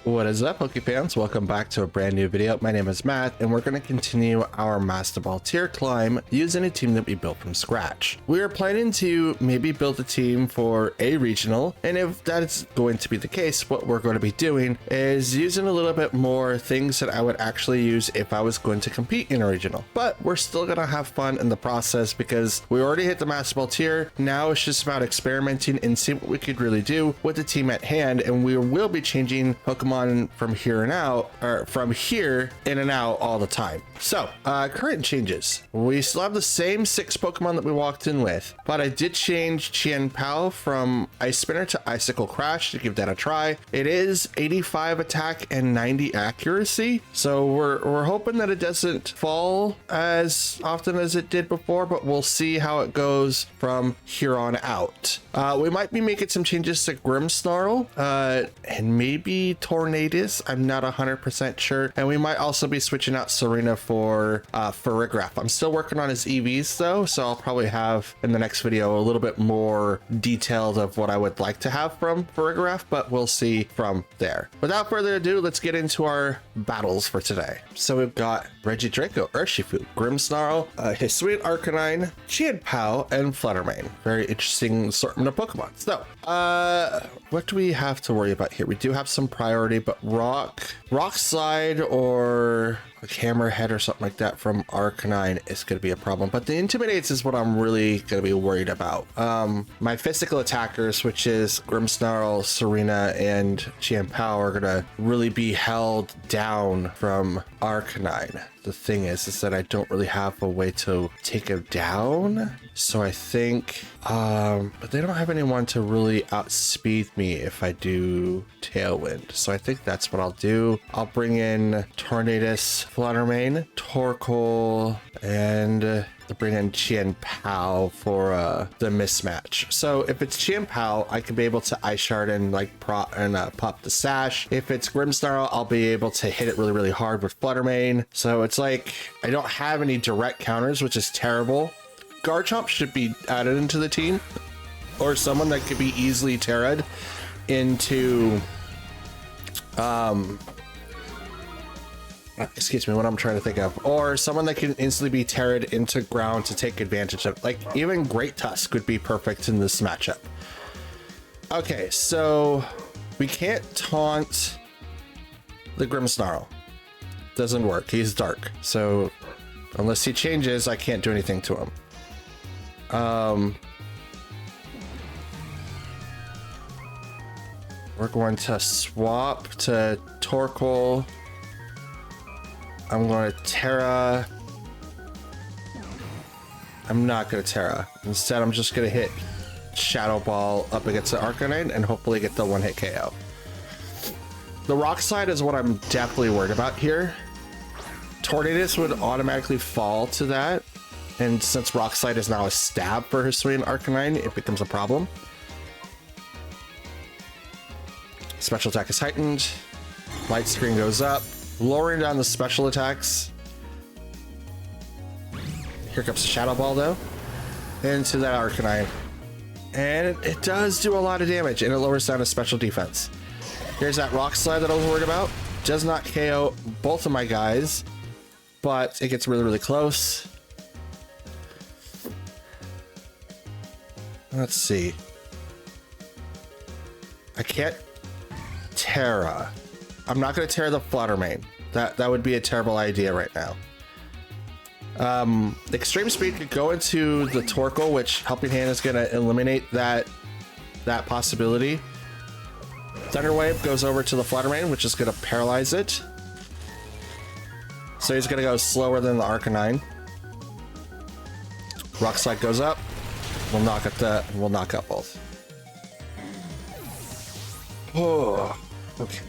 What is up, Pokefans? Welcome back to a brand new video. My name is Matt, and we're going to continue our Master Ball tier climb using a team that we built from scratch. We are planning to maybe build a team for a regional, and if that is going to be the case, what we're going to be doing is using a little bit more things that I would actually use if I was going to compete in a regional. But we're still going to have fun in the process because we already hit the Master Ball tier. Now it's just about experimenting and see what we could really do with the team at hand, and we will be changing Pokemon from here and out, or from here in and out all the time. So current changes, we still have the same 6 Pokemon that we walked in with, but I did change Chien-Pao from Ice Spinner to Icicle Crash to give that a try. It is 85 attack and 90 accuracy, so we're hoping that it doesn't fall as often as it did before, but we'll see how it goes from here on out. We might be making some changes to Grimmsnarl and maybe Tornadus. I'm not 100% sure. And we might also be switching out Serena for Farigiraf. I'm still working on his EVs though, so I'll probably have in the next video a little bit more detailed of what I would like to have from Farigiraf, but we'll see from there. Without further ado, let's get into our battles for today. So we've got Regidrago, Urshifu, Grimmsnarl, Hisuian Arcanine, Chien-Pao, and Fluttermane. Very interesting assortment of Pokemon. So, what do we have to worry about here? We do have some priority, but Rock Slide or like Hammerhead or something like that from Arcanine is going to be a problem. But the Intimidates is what I'm really going to be worried about. My physical attackers, which is Grimmsnarl, Serena, and Chien-Pao, are going to really be held down from Arcanine. The thing is that I don't really have a way to take him down. So I think, but they don't have anyone to really outspeed me if I do Tailwind. So I think that's what I'll do. I'll bring in Tornadus, Fluttermane, Torkoal, and bring in Chien-Pao for the mismatch. So if it's Chien-Pao, I could be able to Ice Shard and like pop the Sash. If it's Grimmsnarl, I'll be able to hit it really hard with Fluttermane. So it's like I don't have any direct counters, which is terrible. Garchomp should be added into the team, or someone that could be easily Terra'd into excuse me, what I'm trying to think of, or someone that can instantly be Terra'd into ground to take advantage of, like even Great Tusk would be perfect in this matchup. Okay, so we can't taunt the Grimmsnarl. Doesn't work, he's dark, so unless he changes, I can't do anything to him. We're going to swap to Torkoal. I'm going to Terra. I'm not going to Terra. Instead, I'm just going to hit Shadow Ball up against the Arcanine and hopefully get the one-hit KO. The Rock Slide is what I'm definitely worried about here. Tornadus would automatically fall to that. And since Rock Slide is now a stab for Hisuian Arcanine, it becomes a problem. Special attack is heightened. Light screen goes up, lowering down the special attacks. Here comes the Shadow Ball though, into that Arcanine. And it does do a lot of damage, and it lowers down his special defense. Here's that Rock Slide that I was worried about. Does not KO both of my guys, but it gets really close. Let's see. I can't Terra. I'm not going to Terra the Fluttermane. That would be a terrible idea right now. Extreme Speed could go into the Torkoal, which Helping Hand is going to eliminate that possibility. Thunder Wave goes over to the Fluttermane, which is going to paralyze it. So he's going to go slower than the Arcanine. Rock Slide goes up. We'll knock out both. Oh, okay.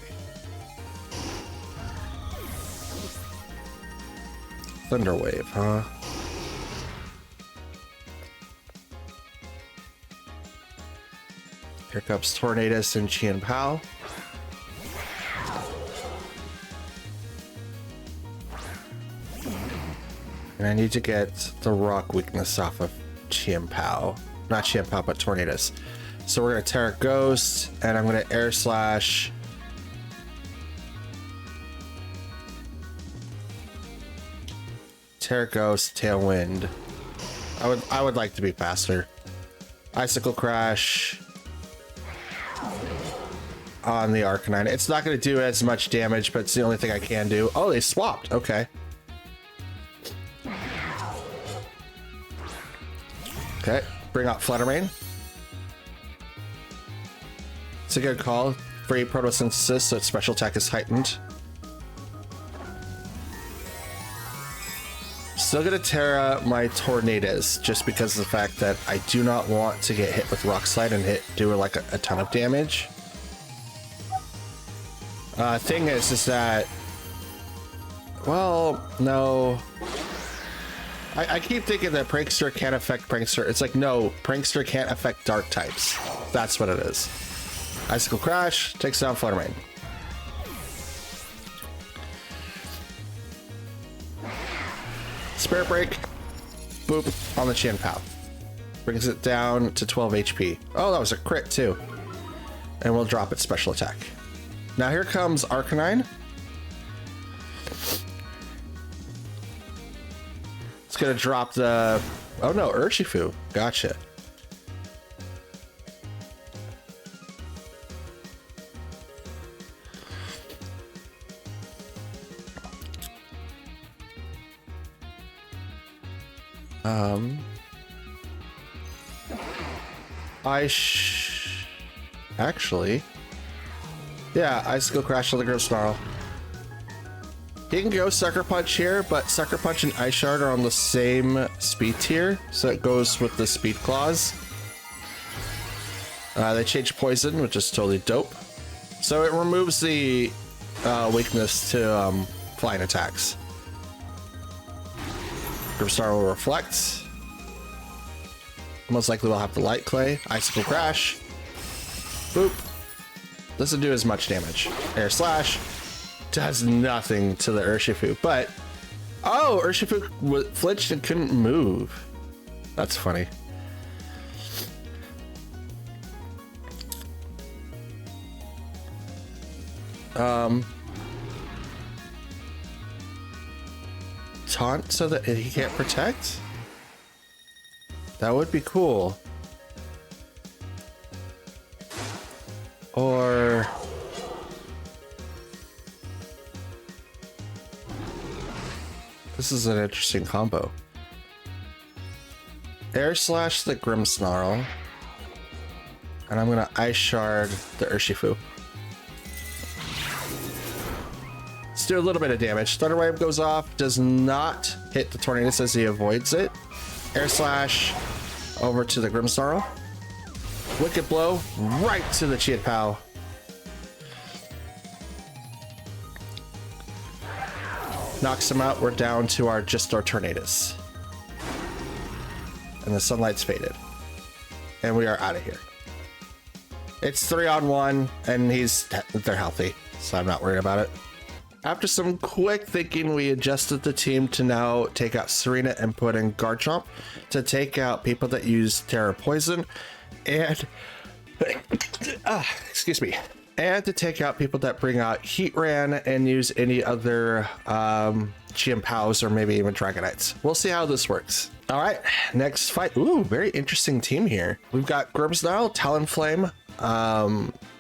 Thunder Wave, huh? Here comes Tornadus and Chien-Pao. And I need to get the rock weakness off of Chien-Pao. Not Chien-Pao, but Tornadus. So we're going to Terra Ghost, and I'm going to Air Slash Terra Ghost, Tailwind. I would like to be faster. Icicle Crash on the Arcanine. It's not going to do as much damage, but it's the only thing I can do. Oh, they swapped. Okay. Okay, bring out Fluttermane. It's a good call. Free photosynthesis, so its special attack is heightened. Still gonna Terra my Tornadus, just because of the fact that I do not want to get hit with Rock Slide and do like a ton of damage. Thing is that, well, no. I keep thinking that Prankster can't affect Prankster. It's like, no, Prankster can't affect Dark types. That's what it is. Icicle Crash takes down Fluttermane. Spirit Break, boop, on the Chien-Pao. Brings it down to 12 HP. Oh, that was a crit too. And we'll drop its special attack. Now here comes Arcanine. It's gonna drop the... Oh no, Urshifu. Gotcha. Actually, yeah, Icicle Crash on the Grimmsnarl. He can go Sucker Punch here, but Sucker Punch and Ice Shard are on the same speed tier, so it goes with the Speed Claws. They changed Poison, which is totally dope. So it removes the weakness to flying attacks. Grimmsnarl will Reflect. Most likely we'll have the Light Clay. Icicle Crash. Boop. Doesn't do as much damage. Air Slash does nothing to the Urshifu, but... Oh, Urshifu flinched and couldn't move. That's funny. Taunt so that he can't protect? That would be cool. Or... This is an interesting combo. Air Slash the Grimmsnarl. And I'm gonna Ice Shard the Urshifu. Let's do a little bit of damage. Thunder Wave goes off, does not hit the Tornadus as he avoids it. Air Slash over to the Grimmsnarl. Wicked Blow right to the Chien-Pao. Knocks him out. We're down to our Tornadus. And the sunlight's faded. And we are out of here. It's 3-on-1 and they're healthy, so I'm not worried about it. After some quick thinking, we adjusted the team to now take out Serena and put in Garchomp to take out people that use Terra Poison and excuse me, and to take out people that bring out Heatran and use any other Chien-Paos or maybe even Dragonites. We'll see how this works. All right, next fight. Ooh, very interesting team here. We've got Grimmsnarl, Talonflame,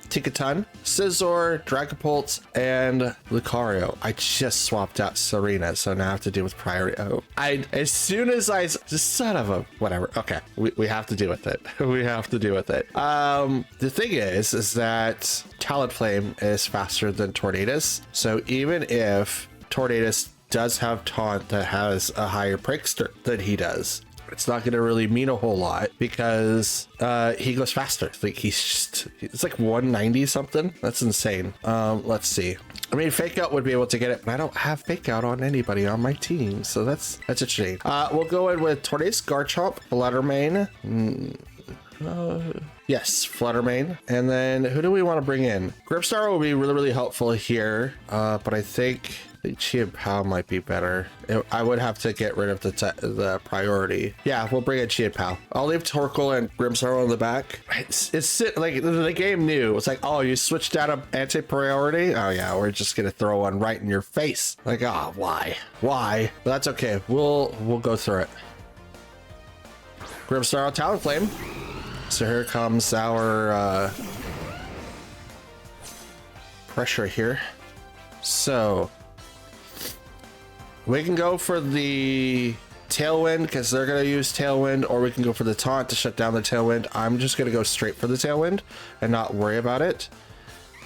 Tinkaton, Scizor, Dragapult, and Lucario. I just swapped out Serena, so now I have to deal with priority. Oh, as soon as I son of a whatever. Okay, we have to deal with it. We have to deal with it. The thing is that Talonflame is faster than Tornadus, so even if Tornadus does have Taunt that has a higher Prankster than he does, it's not going to really mean a whole lot because he goes faster. Like it's like 190 something. That's insane. Let's see. I mean, Fake Out would be able to get it, but I don't have Fake Out on anybody on my team, so that's a shame. We'll go in with Tornadus, Garchomp, Fluttermane. Yes, Fluttermane. And then who do we want to bring in? Grimmsnarl will be really, really helpful here. But I think Chia Pao might be better. I would have to get rid of the priority. Yeah, we'll bring in Chia Pao. I'll leave Torkoal and Grimmsnarl in the back. It's like the game knew. It's like, oh, you switched out of anti-priority? Oh yeah, we're just gonna throw one right in your face. Like, oh, why? Why? But that's okay. We'll go through it. Grimmsnarl, Talonflame. So here comes our pressure here. So we can go for the Tailwind because they're going to use Tailwind, or we can go for the Taunt to shut down the Tailwind. I'm just going to go straight for the Tailwind and not worry about it.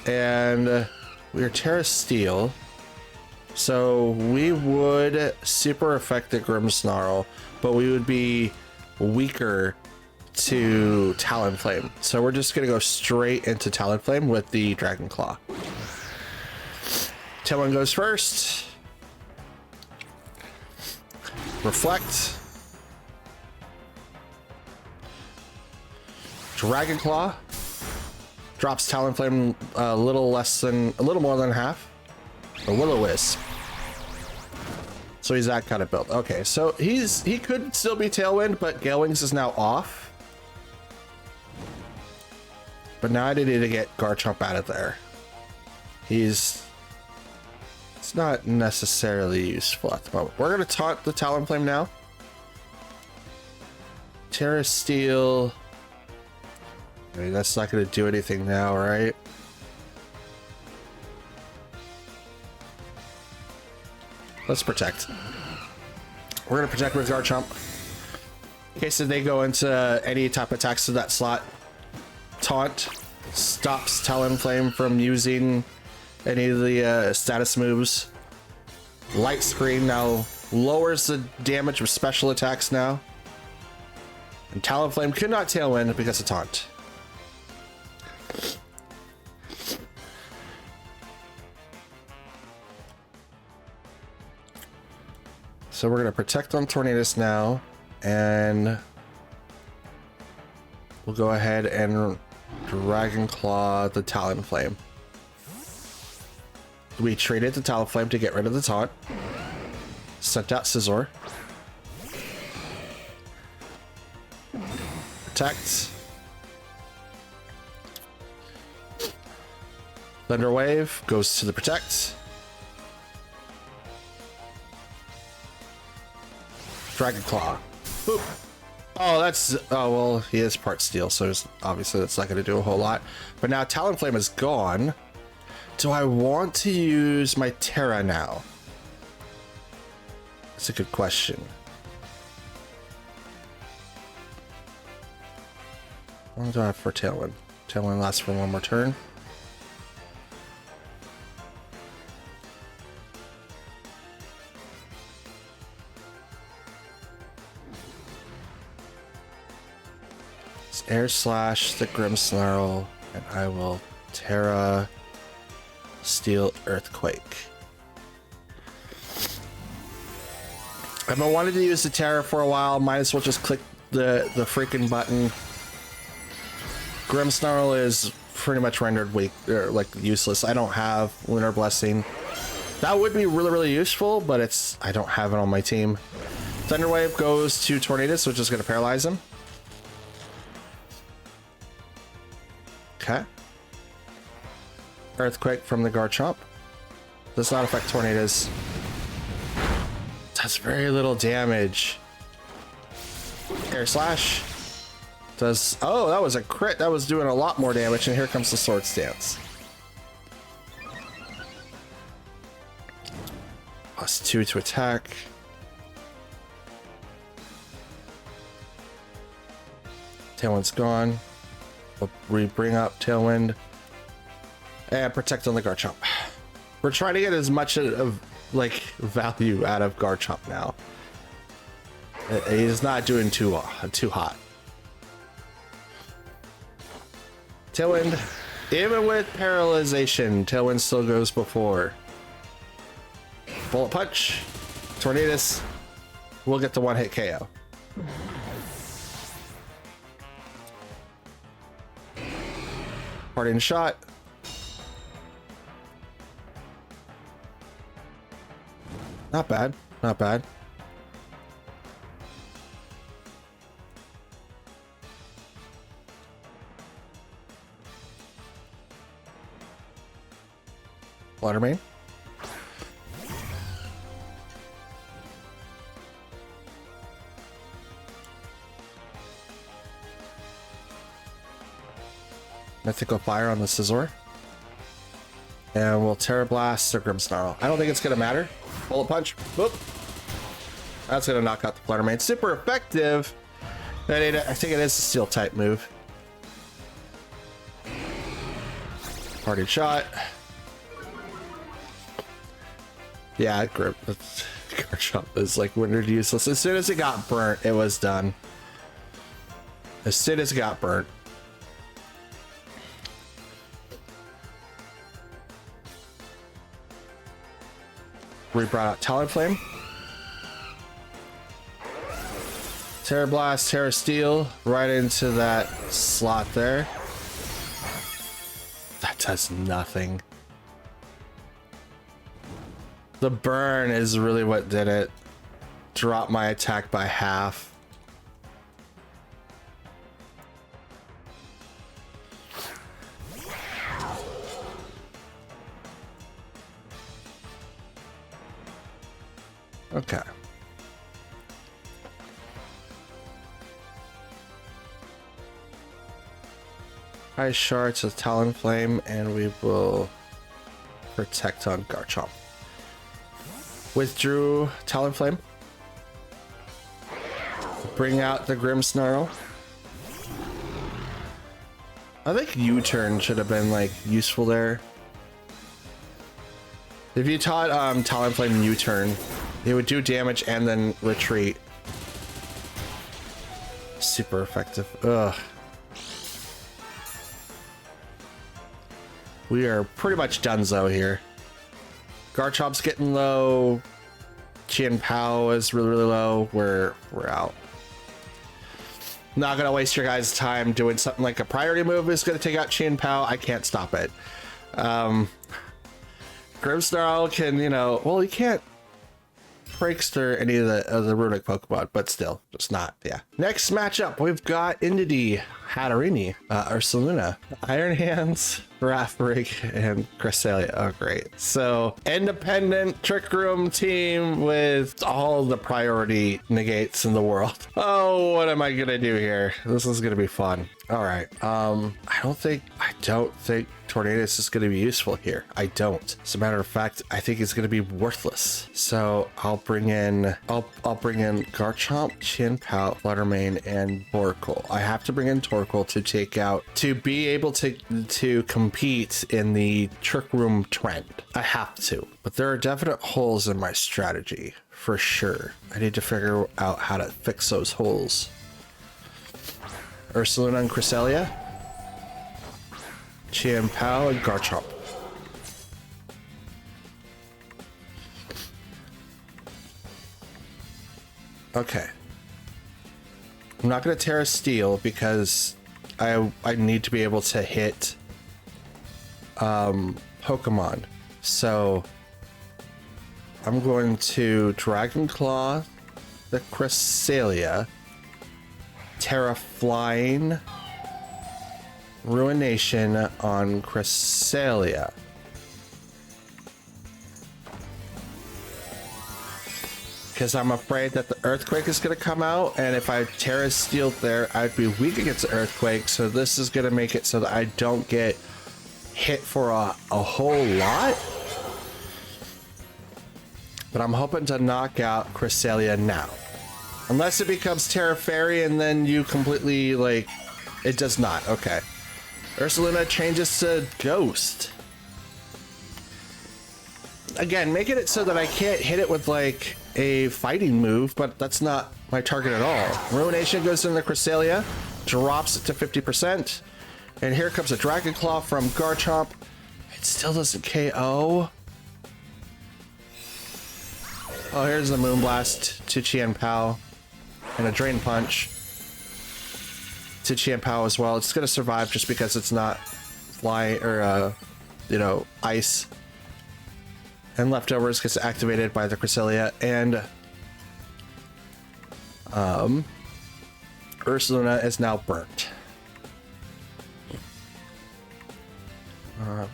And we're Terra Steel. So we would super affect the Grimmsnarl, but we would be weaker to Talonflame. So we're just going to go straight into Talonflame with the Dragon Claw. Tailwind goes first. Reflect. Dragon Claw. Drops Talonflame a little more than half. A Will-O-Wisp. So he's that kind of build. Okay, so he could still be Tailwind, but Gale Wings is now off. But now I need to get Garchomp out of there. It's not necessarily useful at the moment. We're going to taunt the Talonflame now. Terra Steel. I mean, that's not going to do anything now, right? Let's protect. We're going to protect with Garchomp. In case they go into any type of attacks to that slot. Taunt stops Talonflame from using any of the status moves. Light Screen now lowers the damage of special attacks now. And Talonflame could not Tailwind because of Taunt. So we're going to protect on Tornadus now, and we'll go ahead and Dragon Claw the Talonflame. We traded the Talonflame to get rid of the Taunt. Sent out Scizor. Protect. Thunder Wave goes to the Protect. Dragon Claw. Boop. Oh, well, he is part steel, so obviously that's not going to do a whole lot. But now Talonflame is gone. Do I want to use my Terra now? That's a good question. How long do I have for Tailwind? Tailwind lasts for one more turn. Air Slash the Grimmsnarl, and I will Terra Steel Earthquake. I've been wanting to use the Terra for a while. Might as well just click the freaking button. Grimmsnarl is pretty much rendered weak, or like useless. I don't have Lunar Blessing. That would be really, really useful, but I don't have it on my team. Thunder Wave goes to Tornadus, which is going to paralyze him. Okay. Earthquake from the Garchomp. Does not affect Tornadus. Does very little damage. Air Slash. Does... Oh, that was a crit. That was doing a lot more damage, and here comes the Swords Dance. +2 to attack. Tailwind's gone. We bring up Tailwind and protect on the Garchomp. We're trying to get as much of like value out of Garchomp now. He's not doing too hot. Tailwind, even with paralyzation, Tailwind still goes before. Bullet Punch, Tornadus. We'll get the one-hit KO. Parting shot. Not bad, not bad. Water main. Mythical Fire on the Scizor. And we'll Terra Blast or Grimmsnarl. I don't think it's going to matter. Bullet Punch. Boop. That's going to knock out the Flutter Mane. Super effective. I think it is a Steel type move. Party shot. Yeah, Garchomp is like rendered useless. As soon as it got burnt, it was done. As soon as it got burnt. We brought out Talonflame. Terra Blast, Terra Steel, right into that slot there. That does nothing. The burn is really what did it. Drop my attack by half. Okay. High Shards with Talonflame, and we will protect on Garchomp. Withdrew Talonflame. Bring out the Grimmsnarl. I think U-turn should have been like useful there. If you taught Talonflame U-turn, it would do damage and then retreat. Super effective. Ugh. We are pretty much donezo here. Garchomp's getting low. Chien-Pao is really, really low. We're out. Not gonna waste your guys' time doing something like a priority move is gonna take out Chien-Pao. I can't stop it. Grimmsnarl can, you know, well, he can't Breakster any of the runic Pokemon, but still, just not. Yeah. Next matchup, we've got Indeedee, Hatterene, Ursaluna, Iron Hands, Rathrig, and Cresselia. Oh, great. So, independent Trick Room team with all the priority negates in the world. Oh, what am I gonna do here? This is gonna be fun. All right. I don't think Tornadus is going to be useful here. I don't. As a matter of fact, I think it's going to be worthless. So I'll bring in Garchomp, Chien-Pao, Fluttermane, and Torkoal. I have to bring in Torkoal to be able to compete in the Trick Room trend. I have to, but there are definite holes in my strategy for sure. I need to figure out how to fix those holes. Ursaluna and Cresselia, Chien-Pao, and Garchomp. Okay. I'm not going to Terra Steel because I need to be able to hit Pokemon. So I'm going to Dragon Claw the Cresselia, Terra Flying, Ruination on Cresselia. Because I'm afraid that the Earthquake is going to come out, and if I Terra Steel there, I'd be weak against the Earthquake, so this is going to make it so that I don't get hit for a whole lot. But I'm hoping to knock out Cresselia now. Unless it becomes Terra Fairy and then you completely, like, it does not. Okay. Ursaluna changes to Ghost. Again, making it so that I can't hit it with, like, a fighting move, but that's not my target at all. Ruination goes into Cresselia, drops it to 50%. And here comes a Dragon Claw from Garchomp. It still doesn't KO. Oh, here's the Moonblast to Chien-Pao. And a Drain Punch to Chien-Pao as well. It's going to survive just because it's not fly or you know, ice, and leftovers gets activated by the Cresselia, and Ursaluna is now burnt.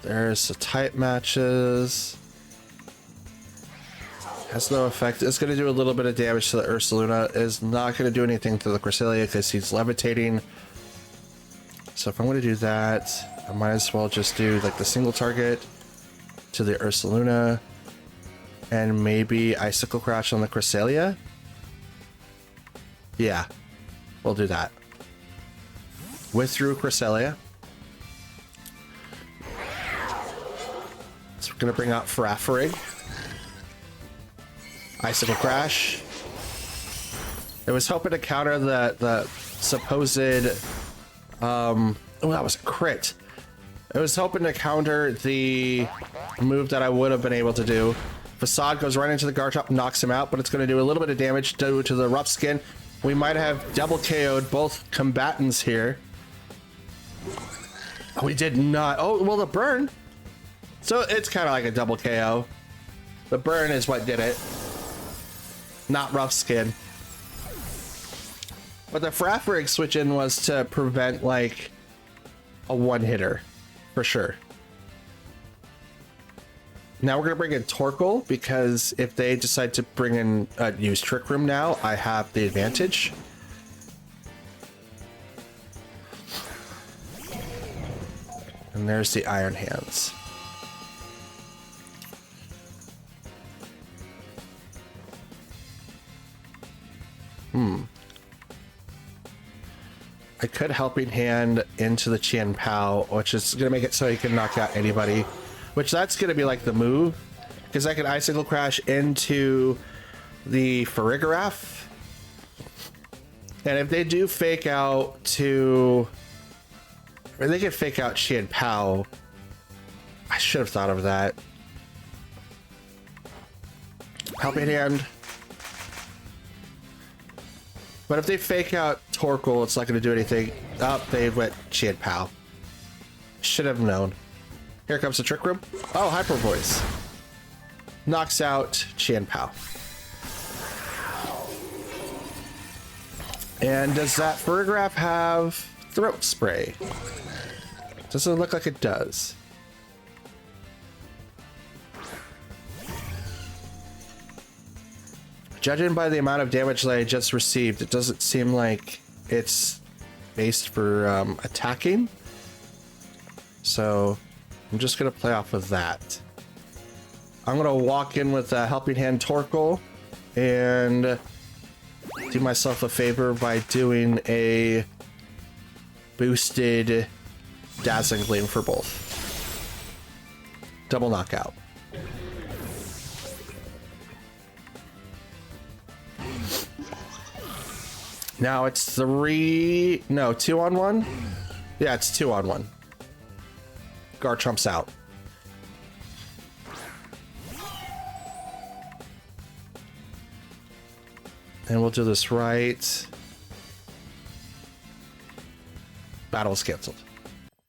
There's the type matches. Has no effect. It's going to do a little bit of damage to the Ursaluna. Is not going to do anything to the Cresselia because he's levitating. So if I'm going to do that, I might as well just do like the single target to the Ursaluna and maybe Icicle Crash on the Cresselia. Yeah, we'll do that. Withdrew Cresselia. So we're going to bring out Farafrig. Icicle Crash. It was hoping to counter the supposed oh, that was a crit. I was hoping to counter the move that I would have been able to do. Facade goes right into the Garchomp, knocks him out, but it's going to do a little bit of damage due to the rough skin. We might have double KO'd both combatants here. Oh, we did not. Oh, well, the burn. So it's kind of like a double KO. The burn is what did it. Not rough skin. But the Farafrig switch in was to prevent like a one hitter for sure. Now we're gonna bring in Torkoal because if they decide to bring in use Trick Room now, I have the advantage. And there's the Iron Hands. I could Helping Hand into the Qian Pao, which is going to make it so he can knock out anybody. Which that's going to be like the move. Because I can Icicle Crash into the Farigiraf. And if they do fake out to... Or they can fake out Qian Pao. I should have thought of that. Helping Hand. But if they fake out Torkoal, it's not going to do anything. Oh, they went Qian Pao. Should have known. Here comes the Trick Room. Oh, Hyper Voice. Knocks out Qian Pao. And does that Farigiraf have Throat Spray? Doesn't look like it does. Judging by the amount of damage that I just received, it doesn't seem like it's based for attacking. So I'm just going to play off of that. I'm going to walk in with a Helping Hand Torkoal and do myself a favor by doing a boosted Dazzling Gleam for both. Double knockout. Now it's 2 on 1? Yeah, it's 2 on 1. Garchomp's out. And we'll do this right. Battle's canceled.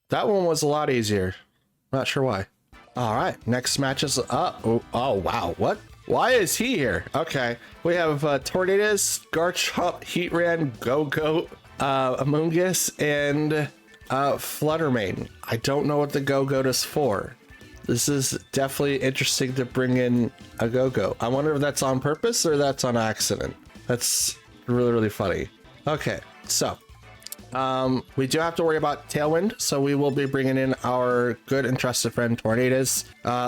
That one was a lot easier. Not sure why. All right, next match is up. Oh, wow, what? Why is he here? Okay, we have Tornadus, Garchomp, Heatran, Go-Go, Amoonguss, and Fluttermane. I don't know what the Go-Go is for. This is definitely interesting to bring in a Go-Go. I wonder if that's on purpose or that's on accident. That's really, really funny. Okay, so we do have to worry about Tailwind, so we will be bringing in our good and trusted friend Tornadus.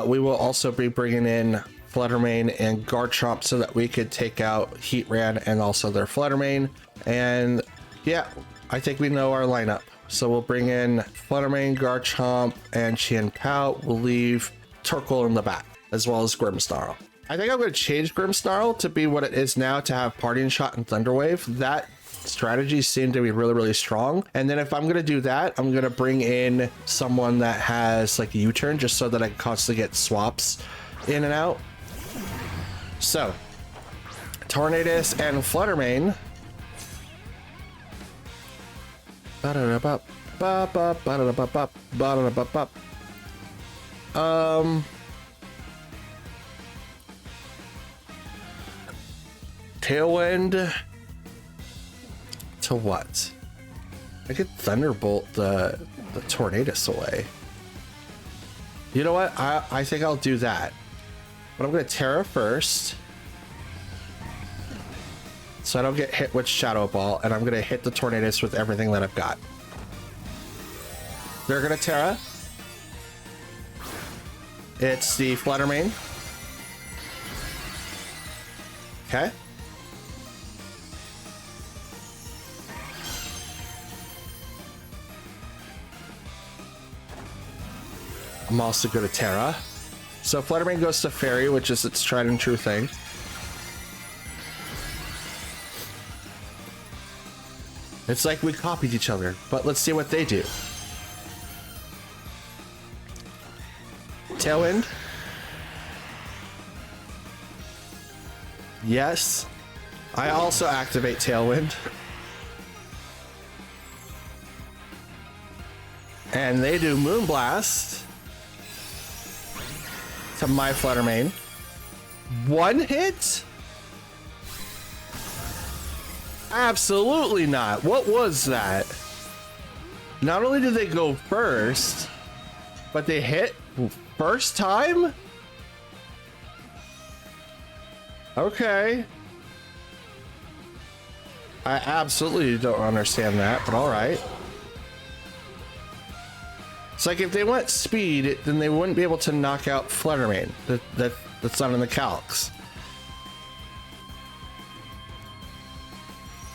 We will also be bringing in Fluttermane and Garchomp so that we could take out Heatran and also their Fluttermane. And yeah, I think we know our lineup. So we'll bring in Fluttermane, Garchomp, and Qian Pao. We'll leave Torkoal in the back, as well as Grimmsnarl. I think I'm going to change Grimmsnarl to be what it is now, to have Parting Shot and Thunder Wave. That strategy seemed to be really, really strong. And then if I'm going to do that, I'm going to bring in someone that has like a U-turn, just so that I can constantly get swaps in and out. So, Tornadus and Fluttermane. Ba ba ba da ba ba ba da ba ba. Tailwind to what? I could Thunderbolt the Tornadus away. You know what? I think I'll do that. But I'm gonna Terra first, so I don't get hit with Shadow Ball, and I'm gonna hit the Tornadus with everything that I've got. They're gonna Terra. It's the Fluttermane. Okay. I'm also good at Terra. So Fluttermane goes to Fairy, which is its tried and true thing. It's like we copied each other, but let's see what they do. Tailwind. Yes. I also activate Tailwind. And they do Moonblast to my Fluttermane. One hit? Absolutely not. What was that? Not only did they go first, but they hit first time? Okay. I absolutely don't understand that, but all right. It's like if they went speed, then they wouldn't be able to knock out Fluttermane. That's not in the calcs.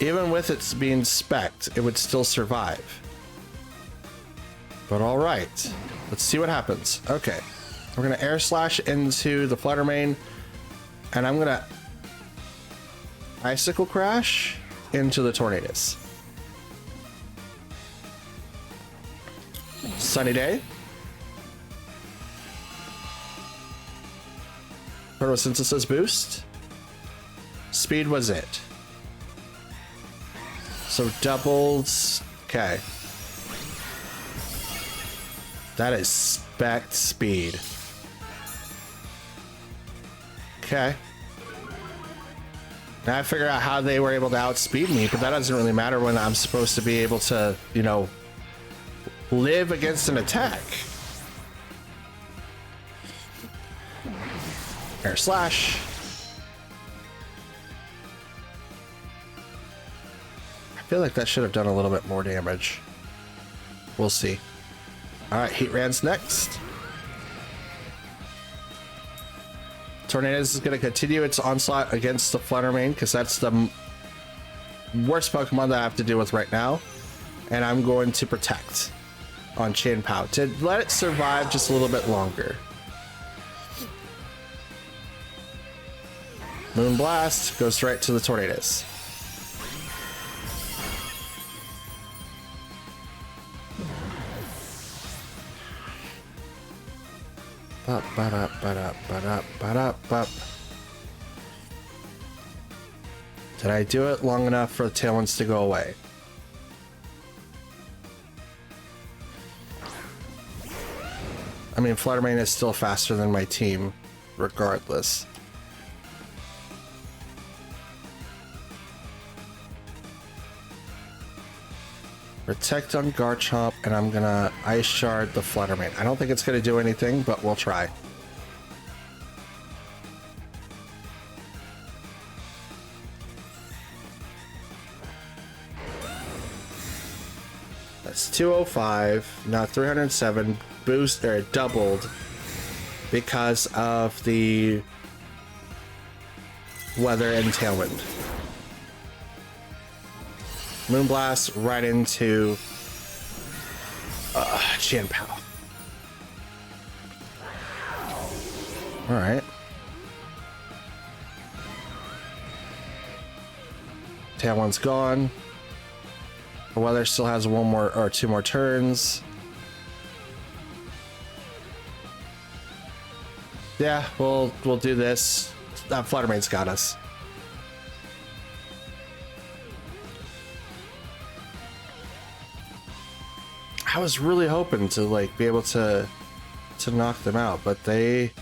Even with it being spec'd, it would still survive. But all right, let's see what happens. Okay, we're gonna Air Slash into the Fluttermane, and I'm gonna Icicle Crash into the Tornadus. Sunny Day. Photosynthesis boost. Speed was it. So doubles. Okay. That is spec speed. Okay. Now I figure out how they were able to outspeed me, but that doesn't really matter when I'm supposed to be able to, you know, live against an attack. Air Slash. I feel like that should have done a little bit more damage. We'll see. Alright, Heatran's next. Tornadus is going to continue its onslaught against the Fluttermane because that's the worst Pokemon that I have to deal with right now. And I'm going to protect on Chien-Pao to let it survive just a little bit longer. Moonblast goes right to the Tornadus. Bop, ba-da, ba-da, ba-da, ba-da, bop. Did I do it long enough for the Tailwinds to go away? I mean, Fluttermane is still faster than my team, regardless. Protect on Garchomp, and I'm gonna Ice Shard the Fluttermane. I don't think it's gonna do anything, but we'll try. That's 205, now 307. Boost, or doubled because of the weather and Tailwind. Moonblast right into Chien-Pao. Alright. Tailwind's gone. The weather still has one more or two more turns. Yeah, we'll do this. Fluttermane's got us. I was really hoping to like be able to knock them out, but they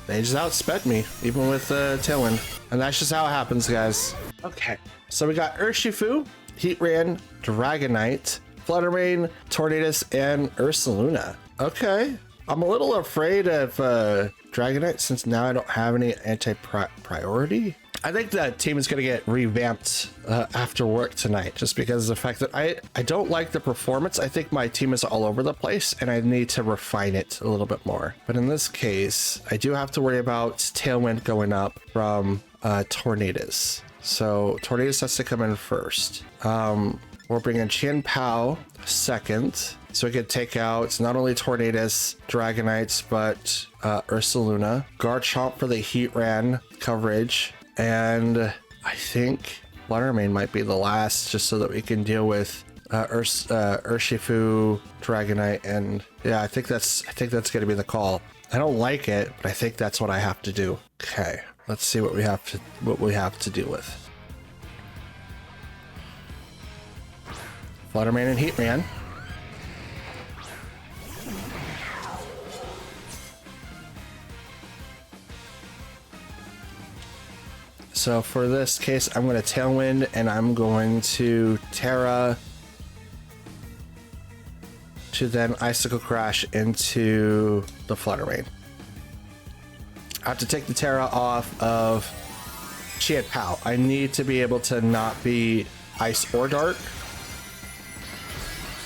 just outsped me, even with Tailwind. And that's just how it happens, guys. Okay, so we got Urshifu, Heatran, Dragonite, Fluttermane, Tornadus, and Ursaluna. Okay, I'm a little afraid of Dragonite since now I don't have any anti-priority. I think that team is going to get revamped after work tonight, just because of the fact that I don't like the performance. I think my team is all over the place and I need to refine it a little bit more. But in this case, I do have to worry about Tailwind going up from Tornadus. So Tornadus has to come in first. We'll bring in Chien-Pao second, so we could take out not only Tornadus, Dragonites, but Ursaluna. Garchomp for the Heatran coverage. And I think Fluttermane might be the last, just so that we can deal with Urshifu, Dragonite, and yeah, I think that's gonna be the call. I don't like it, but I think that's what I have to do. Okay, let's see what we have to deal with. Fluttermane and Heatran. So for this case, I'm going to Tailwind and I'm going to Terra to then Icicle Crash into the Fluttermane. I have to take the Terra off of Chien-Pao. I need to be able to not be Ice or Dark.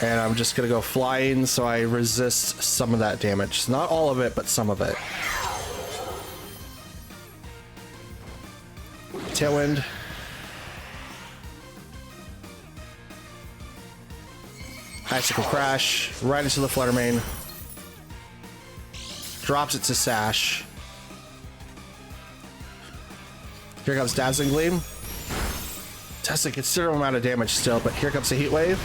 And I'm just going to go Flying so I resist some of that damage. Not all of it, but some of it. Tailwind. Icicle Crash right into the Fluttermane. Drops it to Sash. Here comes Dazzling Gleam. Does a considerable amount of damage still, but here comes the Heat Wave.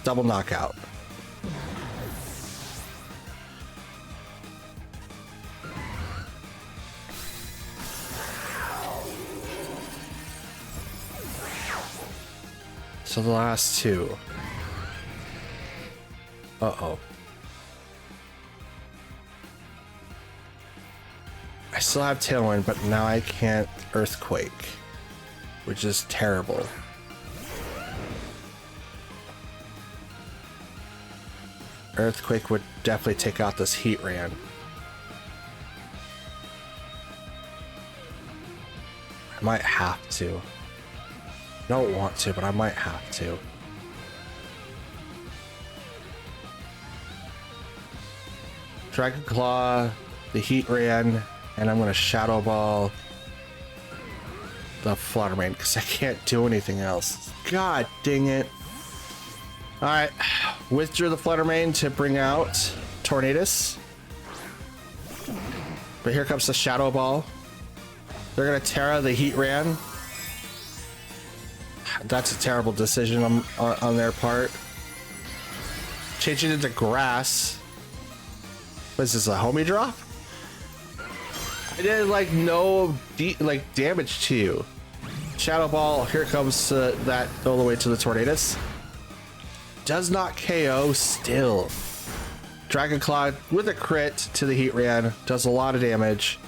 Double knockout. So the last two. Uh-oh. I still have Tailwind, but now I can't Earthquake, which is terrible. Earthquake would definitely take out this Heatran. I might have to. Don't want to, but I might have to. Dragon Claw, the Heatran, and I'm gonna Shadow Ball the Fluttermane because I can't do anything else. God dang it. Alright, withdrew the Fluttermane to bring out Tornadus. But here comes the Shadow Ball. They're gonna Terra the Heatran. That's a terrible decision on their part. Changing it into Grass. What is this, a homie drop? I did like no damage to you. Shadow Ball, here comes that all the way to the Tornadus. Does not KO still. Dragon Claw with a crit to the Heatran. Does a lot of damage.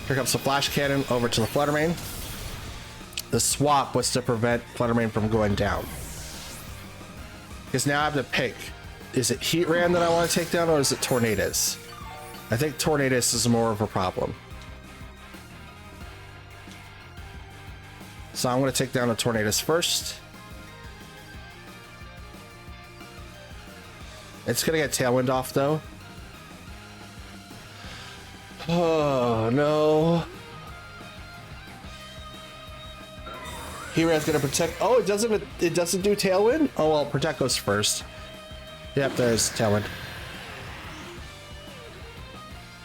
Here comes the Flash Cannon over to the Fluttermane. The swap was to prevent Fluttermane from going down. Because now I have to pick. Is it Heatran that I want to take down or is it Tornadus? I think Tornadus is more of a problem. So I'm going to take down the Tornadus first. It's going to get Tailwind off though. Oh no. Heatran's going to protect. Oh, it doesn't do Tailwind? Oh well, Protect goes first. Yep, there's Tailwind.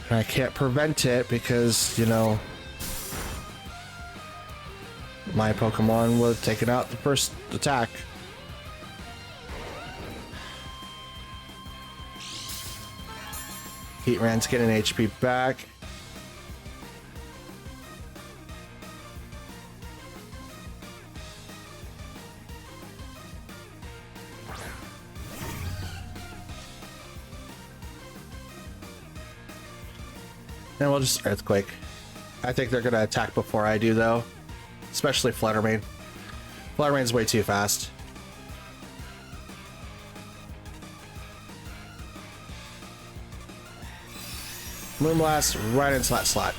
And I can't prevent it because, you know, my Pokemon would have taken out the first attack. Heatran's getting HP back. And we'll just Earthquake. I think they're gonna attack before I do though. Especially Fluttermane. Fluttermane's way too fast. Moonblast right into that slot.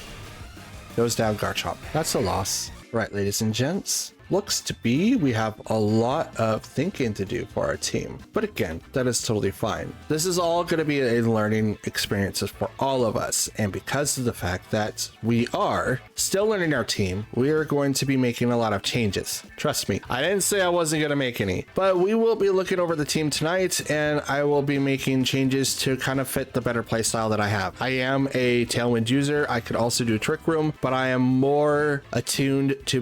Goes down Garchomp. That's a loss. Right, ladies and gents. Looks to be we have a lot of thinking to do for our team. But again, that is totally fine. This is all going to be a learning experience for all of us. And because of the fact that we are still learning our team, we are going to be making a lot of changes. Trust me, I didn't say I wasn't going to make any, but we will be looking over the team tonight and I will be making changes to kind of fit the better playstyle that I have. I am a Tailwind user. I could also do Trick Room, but I am more attuned to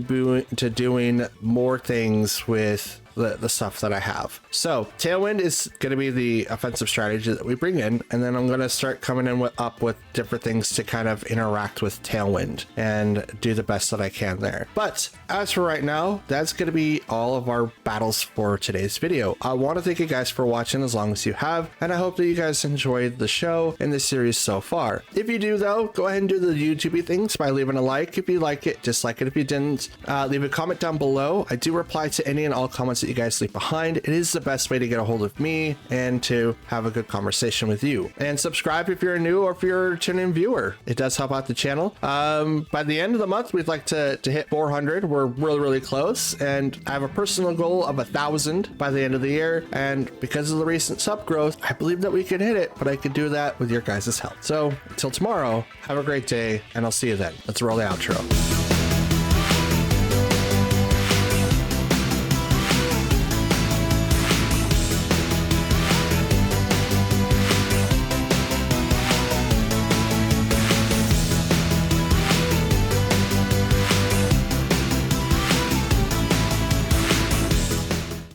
doing more things with the stuff that I have. So Tailwind is going to be the offensive strategy that we bring in, and then I'm going to start coming in up with different things to kind of interact with Tailwind and do the best that I can there. But as for right now, that's going to be all of our battles for today's video. I want to thank you guys for watching as long as you have, and I hope that you guys enjoyed the show and the series so far. If you do though, go ahead and do the YouTube things by leaving a like if you like it, dislike it if you didn't. Leave a comment down below. I do reply to any and all comments that you guys leave behind. It is the best way to get a hold of me and to have a good conversation with you. And subscribe if you're new or if you're a tune-in viewer. It does help out the channel. By the end of the month, we'd like to hit 400. We're really close, and I have a personal goal of 1,000 by the end of the year. And because of the recent sub growth, I believe that we can hit it, but I could do that with your guys' help. So until tomorrow, have a great day, and I'll see you then. Let's roll the outro.